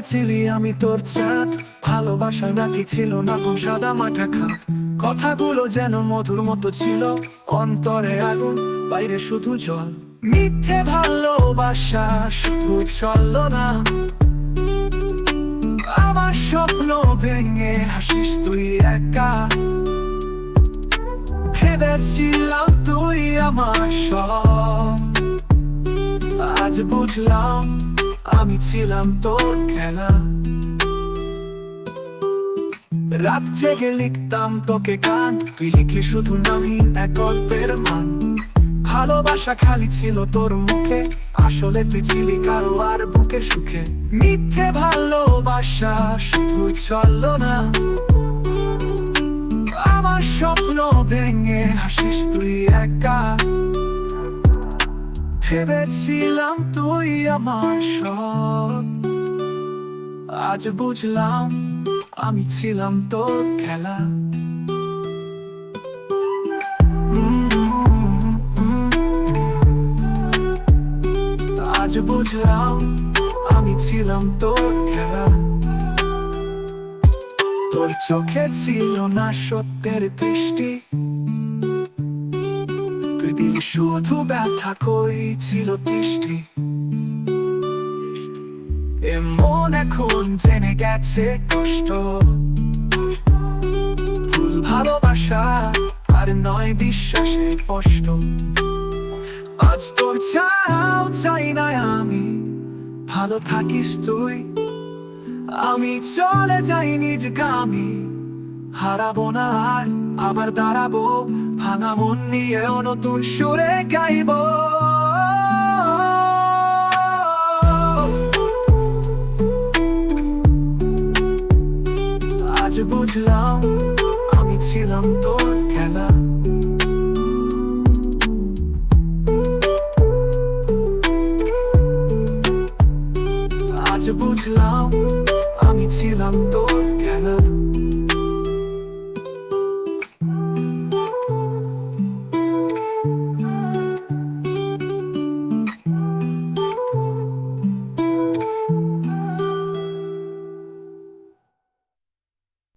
ভেবেছিলি আমি তোর চাঁদ, ভালোবাসা নাকি ছিল না কোন সাদা মাঠা খাত। কথাগুলো যেন মধুর মতো ছিল, অন্তরে আগুন বাইরে শুধু জল। মিথ্যে ভালোবাসা শুধু চলল না, আমার স্বপ্ন ভেঙে হাসিস তুই একা। ভেবেছিলাম তুই আমার সব, আজ বুঝলাম আমি ছিলাম তোর খেলা। রাত জেগে লিখতাম তোকে গান, তুই লিখলি শুধু নামহীন এক গল্পের মান। ভালোবাসা খালি ছিল তোর মুখে, আসলে তুই ছিলি কারো আর বুকে সুখে। মিথ্যে ভালোবাসা শুধু চলল না, আমার স্বপ্ন ভেঙে হাসিস তুই একা। ভেবেছিলাম তুই আমার সব, আজ বুঝলাম আমি ছিলাম তোর খেলা। আজ বুঝলাম আমি ছিলাম তোর খেলা। তোর চোখে ছিল না সত্যের দৃষ্টি, তুই দিলি শুধু ব্যথা, কই ছিল দৃষ্টি। এমন এখন জেনে গেছে কষ্ট, ভুল ভালোবাসা আর নয় বিশ্বাসে কষ্ট। আজ তোর ছায়াও চাই না আমি, ভালো থাকিস তুই। আমি চলে যাই নিজ গামি, হারাবো না আর আবার দাঁড়াবো, ভাঙা মন নিয়েও নতুন সুরে গাইবো। আজ বুঝলাম আমি ছিলাম তোর খেলা। আজ বুঝলাম আমি ছিলাম তোর খেলা।